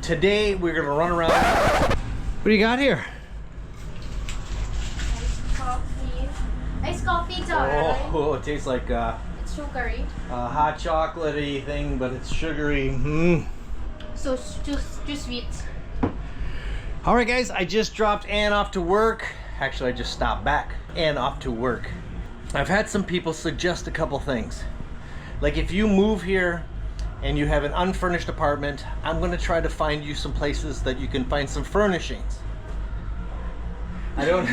today we're gonna run around. What do you got here? Iced coffee, it's alright. Oh, it tastes like It's sugary. hot chocolatey thing, but it's sugary. So it's too sweet. All right, guys, I just dropped Ann off to work. Actually, I just stopped back. Ann off to work. I've had some people suggest a couple things. Like if you move here and you have an unfurnished apartment, I'm gonna try to find you some places that you can find some furnishings. I don't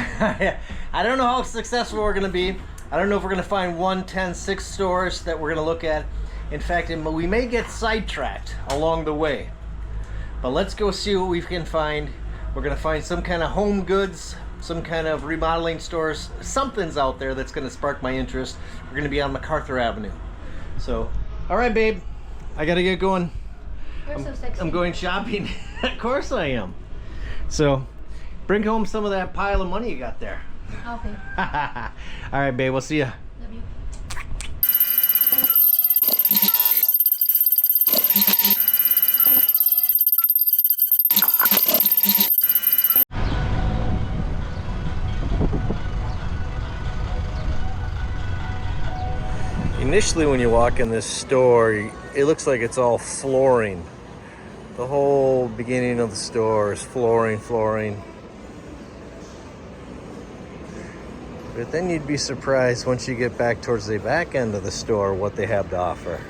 know how successful we're gonna be. I don't know if we're gonna find 1, 10, 6 stores that we're gonna look at. In fact, we may get sidetracked along the way. But let's go see what we can find. We're gonna find some kind of home goods, some kind of remodeling stores. Something's out there that's gonna spark my interest. We're gonna be on MacArthur Avenue. So, all right, babe, I gotta get going. You're so sexy. I'm going shopping. Of course I am. So, bring home some of that pile of money you got there. Okay. All right, babe, we'll see ya. Love you. Initially, when you walk in this store, it looks like it's all flooring. The whole beginning of the store is flooring. But then you'd be surprised once you get back towards the back end of the store what they have to offer.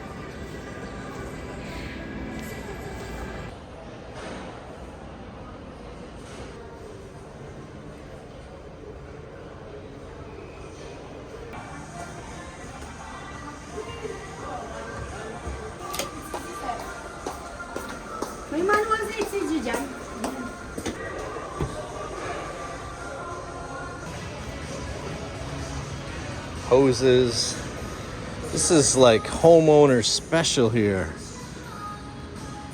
May manual sa ECG dyan. Hoses. This is like homeowner special here.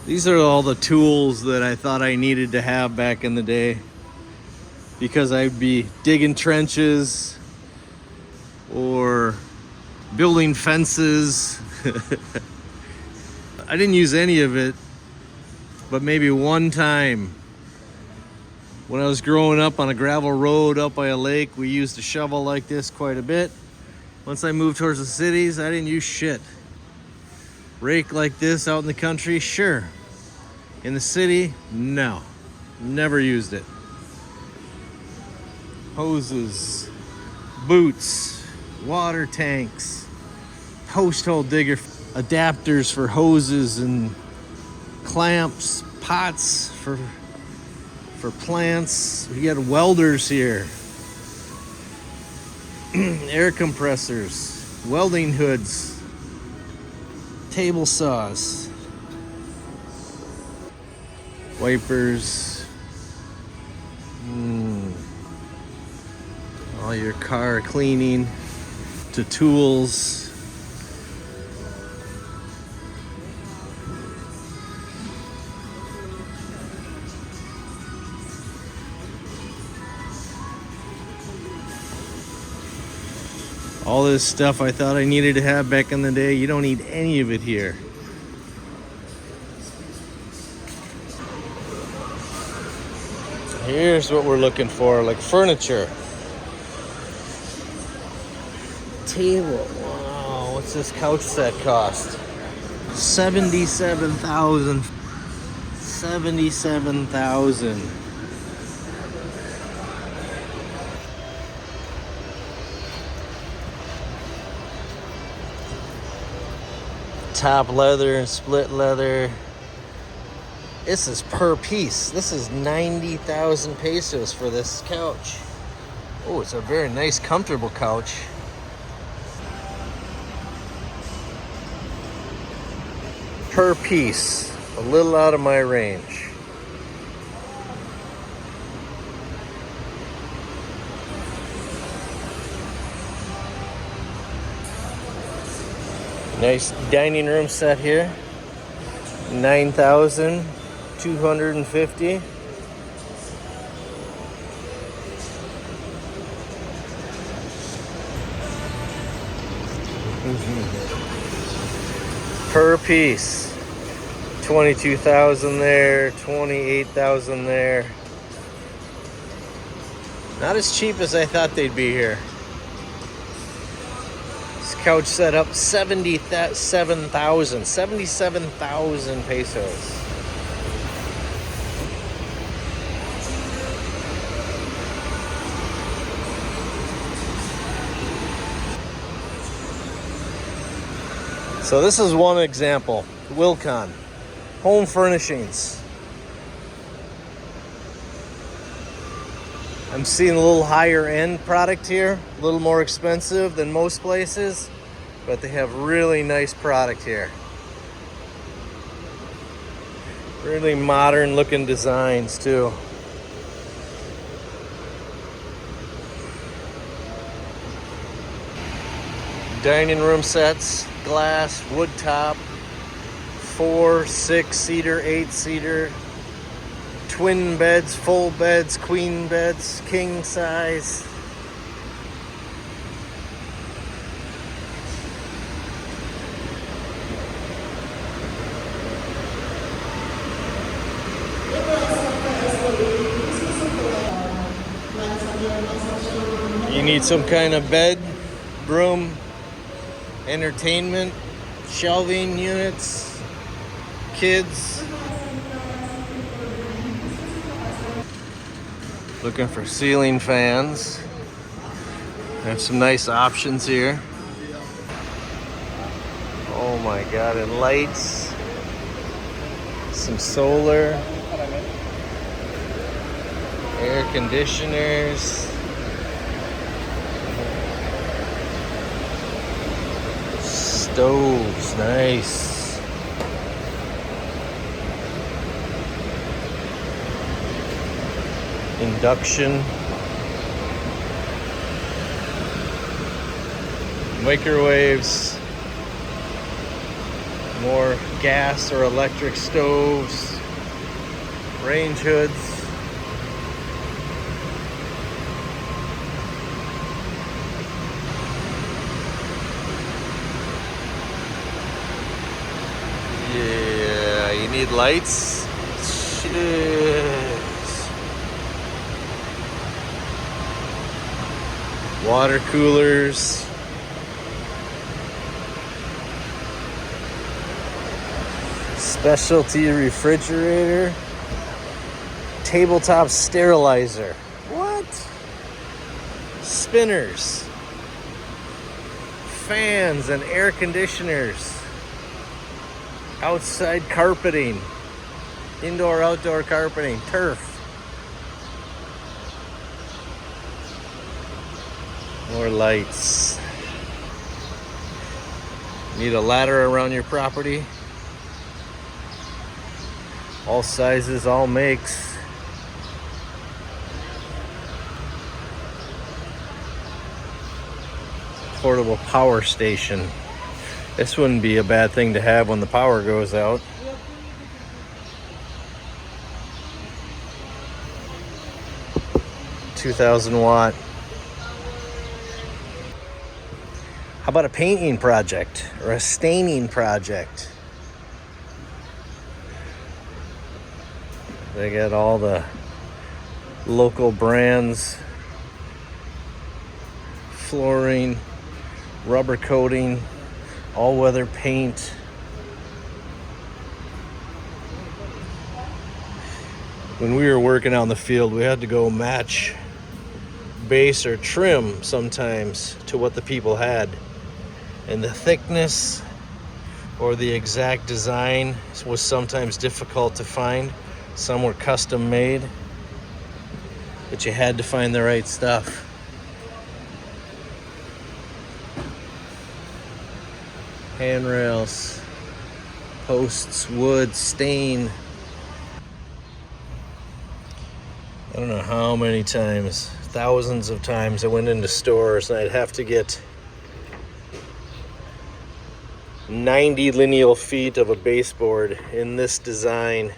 These are all the tools that I thought I needed to have back in the day because I'd be digging trenches or building fences. I didn't use any of it, but maybe one time when I was growing up on a gravel road up by a lake, we used a shovel like this quite a bit. Once I moved towards the cities, I didn't use shit. Rake like this out in the country, sure. In the city, no. Never used it. Hoses, boots, water tanks, post hole digger, adapters for hoses and clamps, pots for plants. We got welders here. Air compressors, welding hoods, table saws, wipers, all your car cleaning to tools. All this stuff I thought I needed to have back in the day, you don't need any of it here. Here's what we're looking for, like furniture. Table, wow, what's this couch set cost? $77,000. $77,000. Top leather and split leather. This is per piece. This is 90,000 pesos for this couch. Oh, it's a very nice, comfortable couch. Per piece, a little out of my range. Nice dining room set here. 9,250. Per piece, 22,000 there, 28,000 there. Not as cheap as I thought they'd be here. This couch set up 77,000 pesos. So this is one example. Wilcon, home furnishings. I'm seeing a little higher end product here, a little more expensive than most places, but they have really nice product here. Really modern looking designs too. Dining room sets, glass, wood top, 4, 6-seater, 8-seater, twin beds, full beds, queen beds, king size. You need some kind of bed, room, entertainment, shelving units, kids. Looking for ceiling fans. Have some nice options here. Oh my God, and lights. Some solar. Air conditioners. Stoves, nice. Induction. Microwaves. More gas or electric stoves. Range hoods. Yeah, you need lights. Shit. Water coolers. Specialty refrigerator. Tabletop sterilizer. What? Spinners. Fans and air conditioners. Outside carpeting. Indoor, outdoor carpeting. Turf. More lights. Need a ladder around your property. All sizes, all makes. Portable power station. This wouldn't be a bad thing to have when the power goes out. $2,000 watt. How about a painting project or a staining project? They got all the local brands, flooring, rubber coating, all-weather paint. When we were working out in the field, we had to go match base or trim sometimes to what the people had. And the thickness or the exact design was sometimes difficult to find. Some were custom made, but you had to find the right stuff. Handrails, posts, wood, stain. I don't know how many times, thousands of times I went into stores and I'd have to get 90 lineal feet of a baseboard in this design.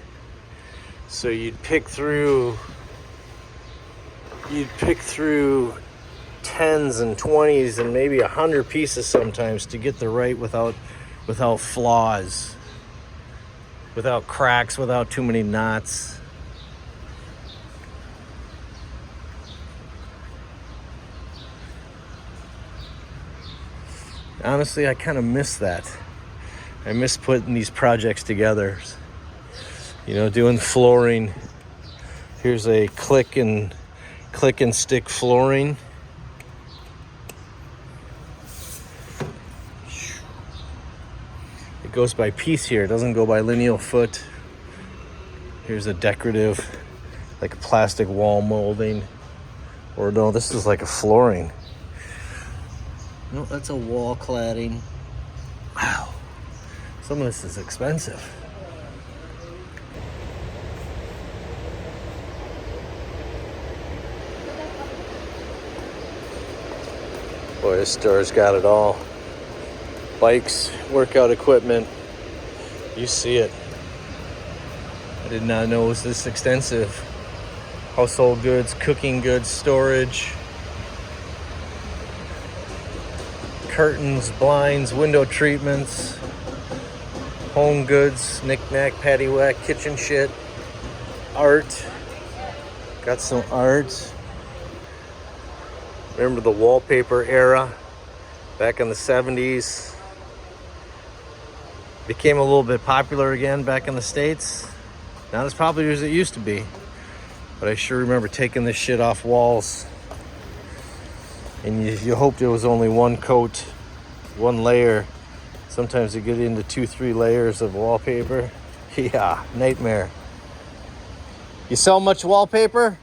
So you'd pick through 10s and 20s and maybe 100 pieces sometimes to get the right without flaws. without cracks, without too many knots. Honestly, I kind of miss that. I miss putting these projects together. You know, doing flooring. Here's a click and stick flooring. It goes by piece here. It doesn't go by lineal foot. Here's a decorative, like a plastic wall molding. Or no, this is like a flooring. No, that's a wall cladding. Wow. Some of this is expensive. Boy, this store's got it all. Bikes, workout equipment. You see it. I did not know it was this extensive. Household goods, cooking goods, storage. Curtains, blinds, window treatments. Home goods, knick-knack, paddywhack, kitchen shit. Art. Got some art. Remember the wallpaper era back in the 70s? Became a little bit popular again back in the States. Not as popular as it used to be. But I sure remember taking this shit off walls. And you hoped it was only one coat, one layer. Sometimes you get into 2-3 layers of wallpaper. Yeah, nightmare. You sell much wallpaper?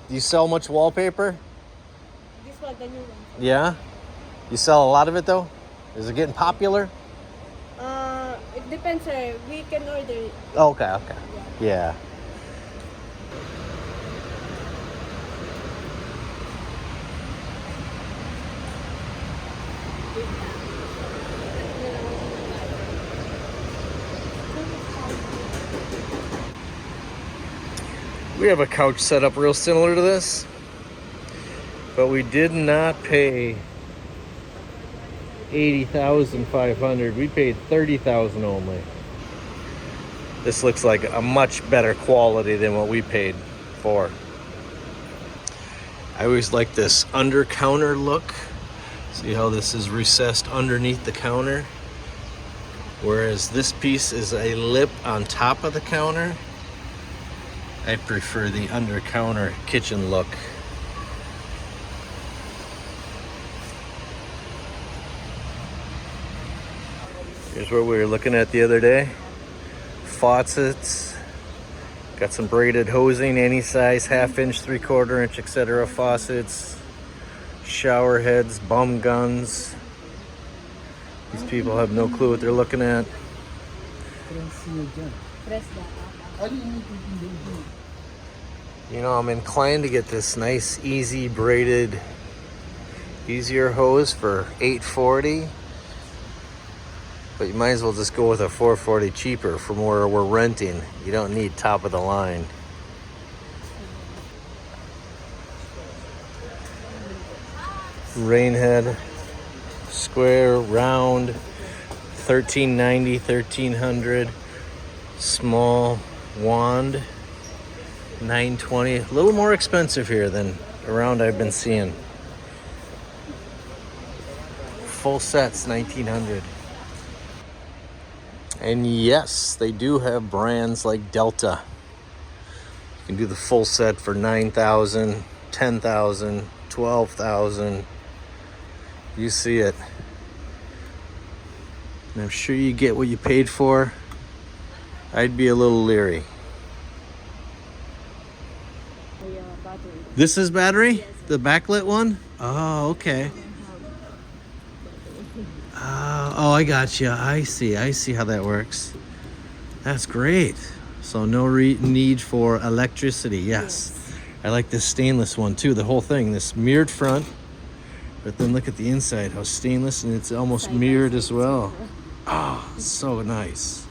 Do you sell much wallpaper? This one, the new one. Yeah? You sell a lot of it though? Is it getting popular? It depends, sir. We can order it. Oh, okay. Yeah. We have a couch set up real similar to this, but we did not pay $80,500. We paid $30,000 only. This looks like a much better quality than what we paid for. I always like this under counter look. See how this is recessed underneath the counter, whereas this piece is a lip on top of the counter. I prefer the under counter kitchen look. Here's what we were looking at the other day. Faucets. Got some braided hosing, any size, 1/2 inch, 3/4 inch, etc. faucets. Shower heads, bum guns. These people have no clue what they're looking at. Press that. You know, I'm inclined to get this nice, easy braided, easier hose for $840. But you might as well just go with a $440 cheaper from where we're renting. You don't need top of the line. Rain head, square, round, $1,390, $1,300. Small wand, $920. A little more expensive here than around I've been seeing. Full sets, $1,900. And yes, they do have brands like Delta. You can do the full set for $9,000, $10,000, $12,000. You see it. And I'm sure you get what you paid for. I'd be a little leery. Battery. This is battery? Yes. The backlit one? Oh, okay. Oh, I got you. I see how that works. That's great. So no need for electricity. Yes. I like this stainless one too. The whole thing, this mirrored front. But then look at the inside, how stainless, and it's almost mirrored as well. Oh, so nice.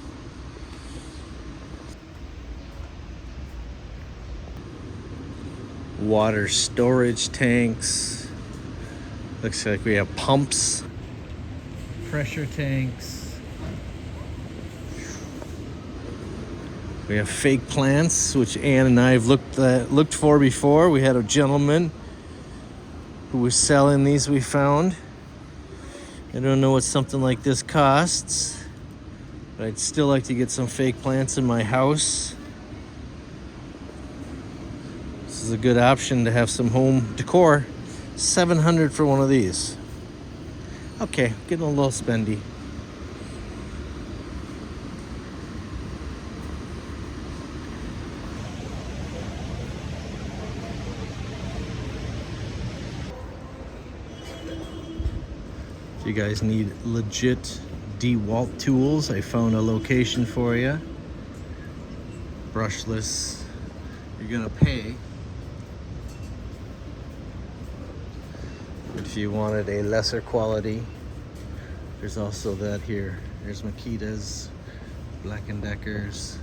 Water storage tanks. Looks like we have pumps. Pressure tanks. We have fake plants, which Ann and I have looked for before. We had a gentleman who was selling these we found. I don't know what something like this costs, but I'd still like to get some fake plants in my house. This is a good option to have some home decor. $700 for one of these. Okay, getting a little spendy. If you guys need legit DeWalt tools, I found a location for you. Brushless. You're gonna pay. If you wanted a lesser quality, there's also that here. There's Makita's, Black & Decker's.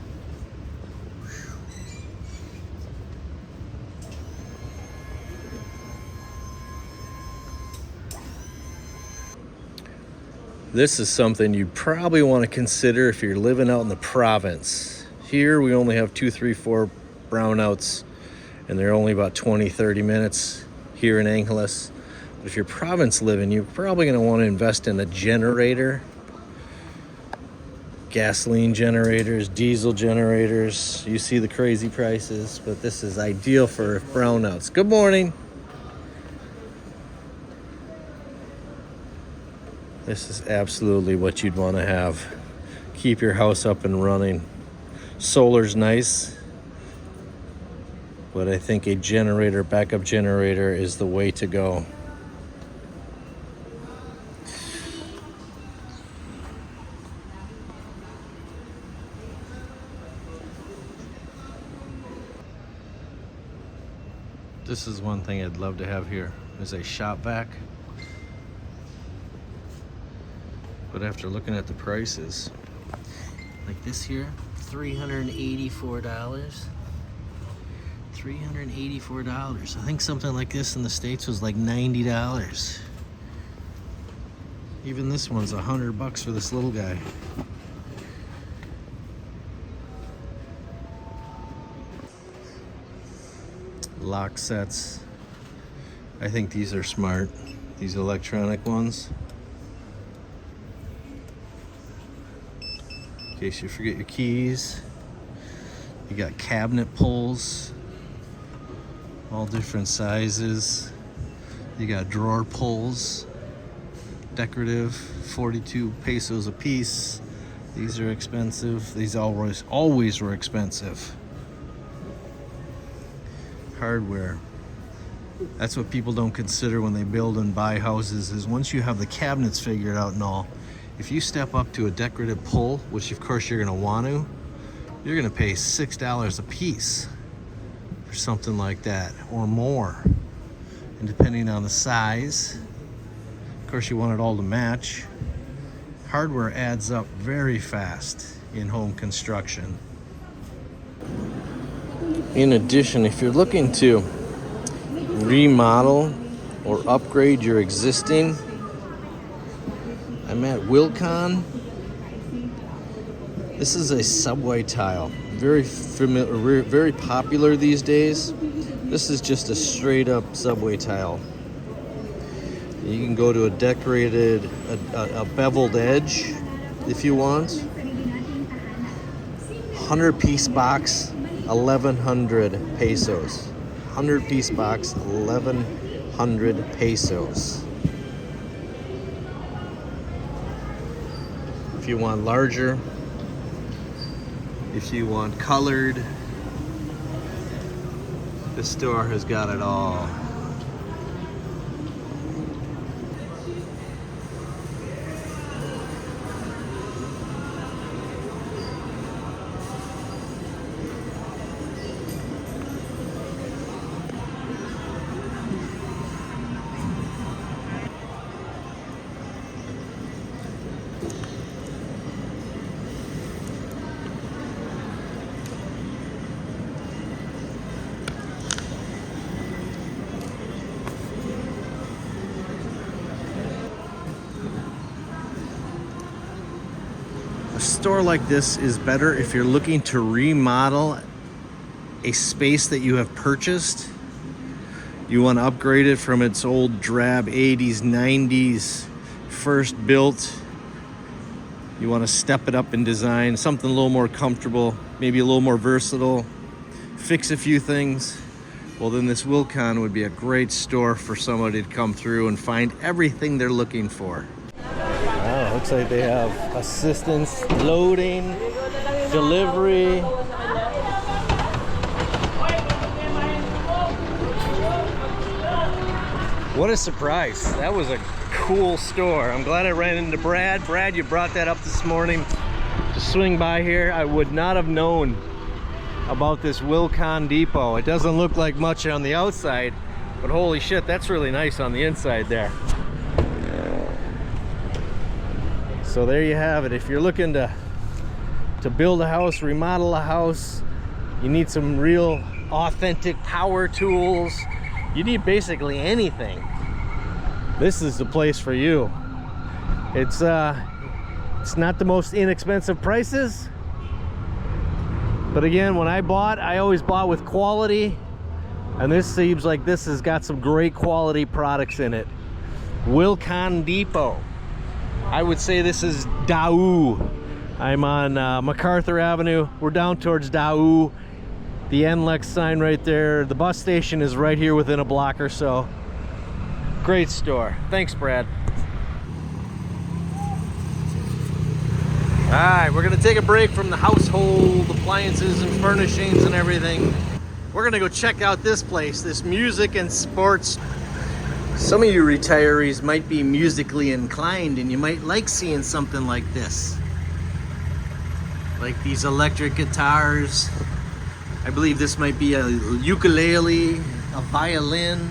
This is something you probably want to consider if you're living out in the province. Here we only have 2, 3, 4 brownouts, and they're only about 20, 30 minutes here in Angeles. But if you're province living, you're probably going to want to invest in a generator. Gasoline generators, diesel generators. You see the crazy prices, but this is ideal for brownouts. Good morning. This is absolutely what you'd want to have. Keep your house up and running. Solar's nice, but I think a generator, backup generator, is the way to go. This is one thing I'd love to have here, is a shop vac. But after looking at the prices, like this here, $384. $384. I think something like this in the States was like $90. Even this one's $100 for this little guy. Lock sets. I think these are smart. These electronic ones. In case you forget your keys. You got cabinet pulls, all different sizes. You got drawer pulls, decorative, 42 pesos a piece. These are expensive. These always were expensive. Hardware. That's what people don't consider when they build and buy houses, is once you have the cabinets figured out and all, if you step up to a decorative pull, which of course you're going to want to, you're going to pay $6 a piece for something like that or more. And depending on the size, of course you want it all to match. Hardware adds up very fast in home construction. In addition, if you're looking to remodel or upgrade your existing, I'm at Wilcon. This is a subway tile. Very familiar, very popular these days. This is just a straight up subway tile. You can go to a decorated, a beveled edge if you want. 100-piece box, 1,100 pesos. 100-piece box, 1,100 pesos. If you want larger, if you want colored, this store has got it all. store like this is better if you're looking to remodel a space that you have purchased. You want to upgrade it from its old drab 80s, 90s, first built. You want to step it up in design, something a little more comfortable, maybe a little more versatile, fix a few things. Well, then this Wilcon would be a great store for somebody to come through and find everything they're looking for. Wow, looks like they have assistance, loading, delivery. What a surprise. That was a cool store. I'm glad I ran into Brad. Brad, you brought that up this morning to swing by here. I would not have known about this Wilcon depot. It doesn't look like much on the outside, but holy shit, that's really nice on the inside there. So there you have it. If you're looking to build a house, remodel a house, you need some real authentic power tools, you need basically anything, this is the place for you. It's not the most inexpensive prices, but again, when I bought, I always bought with quality, and this seems like this has got some great quality products in it. Wilcon Depot. I would say this is Dau. I'm on MacArthur Avenue. We're down towards Dau. The NLEX sign right there. The bus station is right here within a block or so. Great store. Thanks, Brad. All right, we're gonna take a break from the household appliances and furnishings and everything. We're gonna go check out this place, this music and sports. Some of you retirees might be musically inclined and you might like seeing something like this. Like these electric guitars. I believe this might be a ukulele, a violin.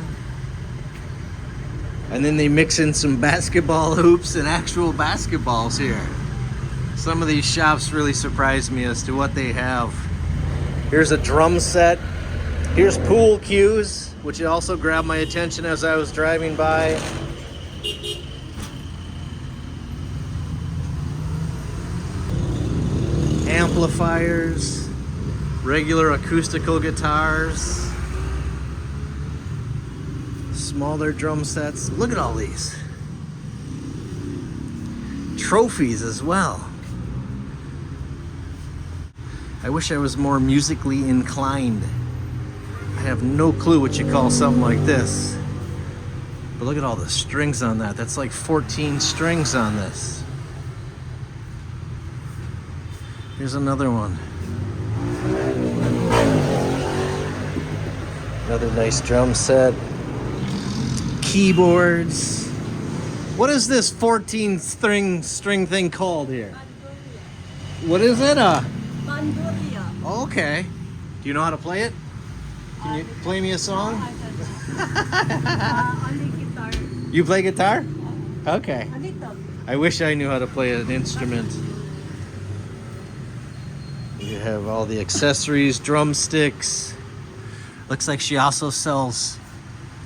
And then they mix in some basketball hoops and actual basketballs here. Some of these shops really surprised me as to what they have. Here's a drum set. Here's pool cues, which also grabbed my attention as I was driving by. Amplifiers, regular acoustical guitars, smaller drum sets. Look at all these. Trophies as well. I wish I was more musically inclined. I have no clue what you call something like this. But look at all the strings on that. That's like 14 strings on this. Here's another one. Another nice drum set. Keyboards. What is this 14 string thing called here? What is it? Bandurria. Okay. Do you know how to play it? Can you play me a song? Only guitar. You play guitar? Okay. A little. I wish I knew how to play an instrument. You have all the accessories, drumsticks. Looks like she also sells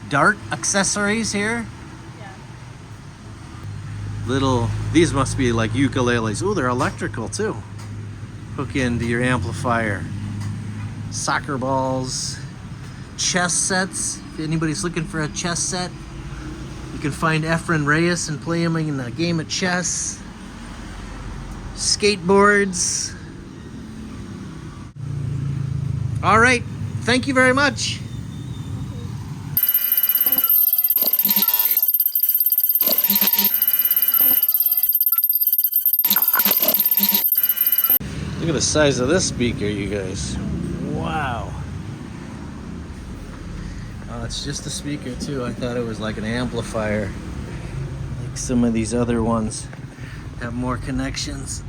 dart accessories here. Yeah. These must be like ukuleles. Oh, they're electrical too. Hook into your amplifier. Soccer balls. Chess sets. If anybody's looking for a chess set, you can find Efren Reyes and play him in a game of chess. Skateboards. All right, thank you very much. Look at the size of this speaker, you guys. Wow. Oh, it's just a speaker too. I thought it was like an amplifier. Like some of these other ones have more connections.